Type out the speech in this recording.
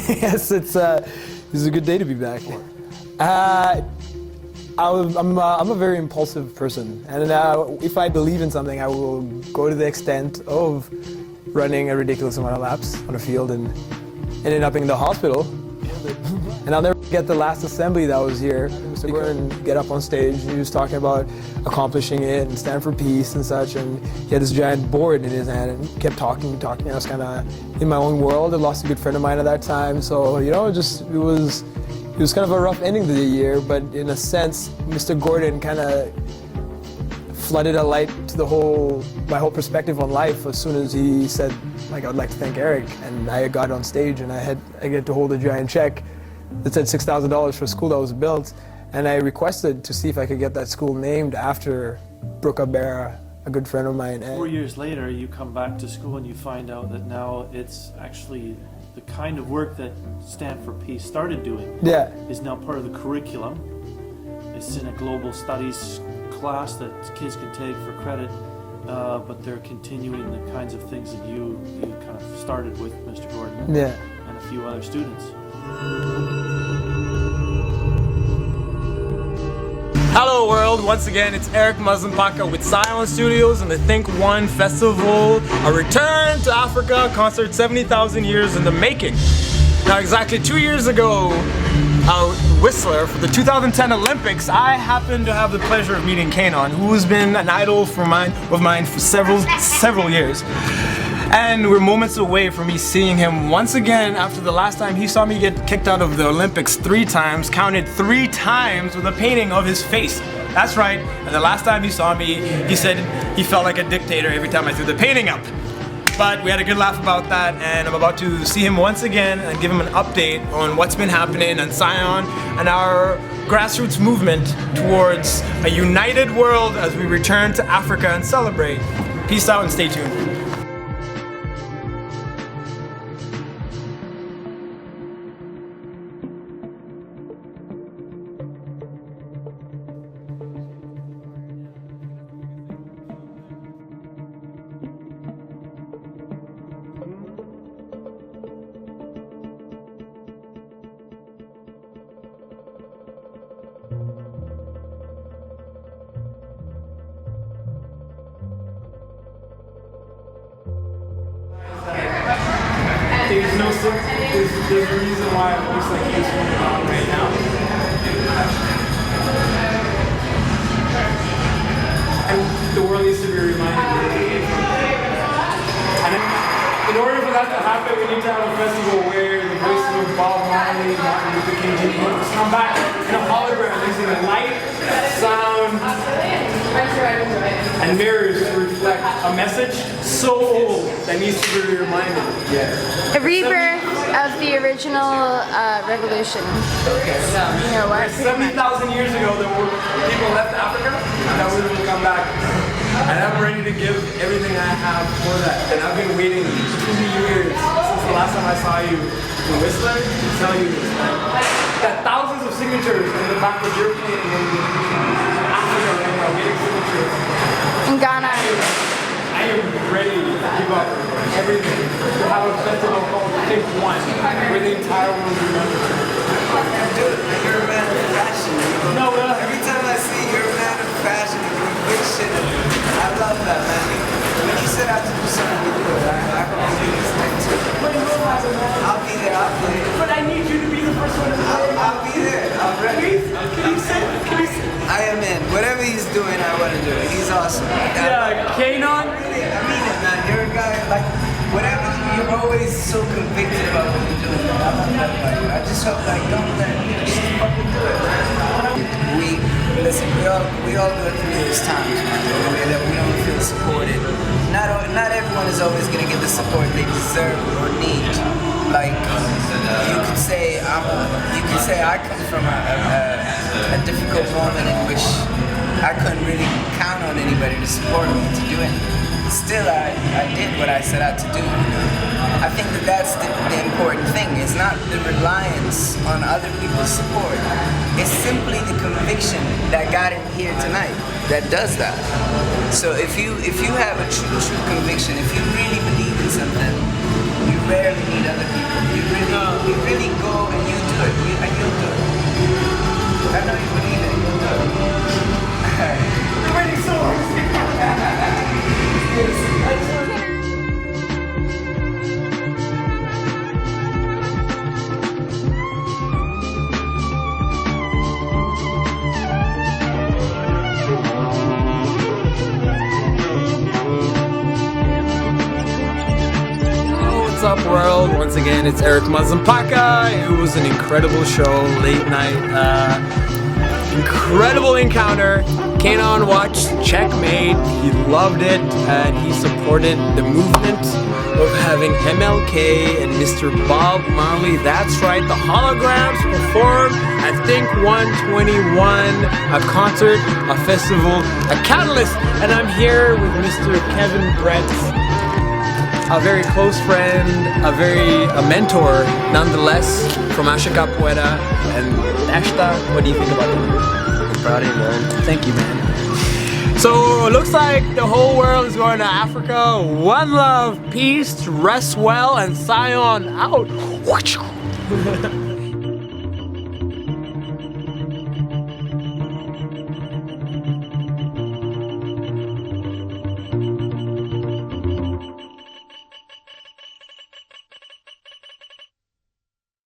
Yes, it's a good day to be back. I'm a very impulsive person, and if I believe in something, I will go to the extent of running a ridiculous amount of laps on a field and ending up in the hospital. And I'll never forget the last assembly that was here. Mr. Gordon get up on stage and he was talking about accomplishing it and stand for peace and such, and he had this giant board in his hand and kept talking. I was kind of in my own world. I lost a good friend of mine at that time, so it was kind of a rough ending to the year, but in a sense, Mr. Gordon kind of flooded a light to my whole perspective on life as soon as he said, like, I'd like to thank Eric. And I got on stage and I get to hold a giant check that said $6,000 for a school that was built. And I requested to see if I could get that school named after Brooke Abera, a good friend of mine. 4 years later, you come back to school and you find out that now it's actually the kind of work that Stand for Peace started doing is now part of the curriculum. It's in a global studies class that kids can take for credit, but they're continuing the kinds of things that you kind of started with, Mr. Gordon, and a few other students. Hello world, once again it's Eric Mazimpaka with Siyon Studios and the ThinkOne Festival, a return to Africa concert 70,000 years in the making. Now exactly 2 years ago, Whistler, for the 2010 Olympics, I happened to have the pleasure of meeting Kanon, who's been an idol of mine for several years. And we're moments away from me seeing him once again after the last time he saw me get kicked out of the Olympics 3 times, counted 3 times with a painting of his face. That's right, and the last time he saw me, he said he felt like a dictator every time I threw the painting up. But we had a good laugh about that, and I'm about to see him once again and give him an update on what's been happening in Siyon and our grassroots movement towards a united world as we return to Africa and celebrate. Peace out and stay tuned. There's a reason why it looks like he's on right now. And the world needs to be reminded where they came from. And in order for that to happen, we need to have a festival where the voices of Bob Marley, Martin Luther King Jr. come back in a hologram using a light, sound, and mirrors to reflect a message so old that needs to be reminded. A rebirth of the original revolution. Okay. You know what? 70,000 years ago, there were people left Africa that were going to come back. And I'm ready to give everything I have for that. And I've been waiting 2 years since the last time I saw you in Whistler to tell you this. Got thousands of signatures in the back of your plane in Africa right now, getting signatures. In Ghana. I am ready to give up everything to have a festival called ThinkOne, where the entire world remembers. Dude, you're a man of fashion. No, every time I see you're a man of fashion and conviction, I love that, man. When you set out to do something, you do it. I hope you do this thing too. I'll be there, I'll be there. But I need you to be the first one to say it. I'll be there, I'm ready. Can you say it? I am in. Whatever he's doing, I want to do it. He's awesome. Yeah, Kanon. Really, I mean it, man. You're a guy, like, whatever, you're always so convicted about what you're doing. I love that about you. I just hope, like, don't let, just fucking do it, man. Listen, we all go through those times, man, that we don't feel supported. Not everyone is always going to get the support they deserve or need. Like, you could say I come from a difficult moment in which I couldn't really count on anybody to support me to do anything. Still, I did what I set out to do. I think that's the important thing. It's not the reliance on other people's support. It's simply the conviction that got him here tonight that does that. So if you have a true conviction, if you really believe in something, you rarely need other people You really go and you do it. You'll do it. I know you believe it. You'll do it. You're waiting so What's up, world? Once again, it's Eric Mazimpaka. It was an incredible show, late night, incredible encounter. Came on, watched Checkmate. He loved it, and he supported the movement of having MLK and Mr. Bob Marley. That's right, the holograms performed at ThinkOne 21, a concert, a festival, a catalyst, and I'm here with Mr. Kevin Brett. A very close friend, a mentor nonetheless from Asha Capoeira. And Ashta, what do you think about him? I'm proud of you, man. Thank you, man. So it looks like the whole world is going to Africa. One love, peace, rest well, and Siyon out.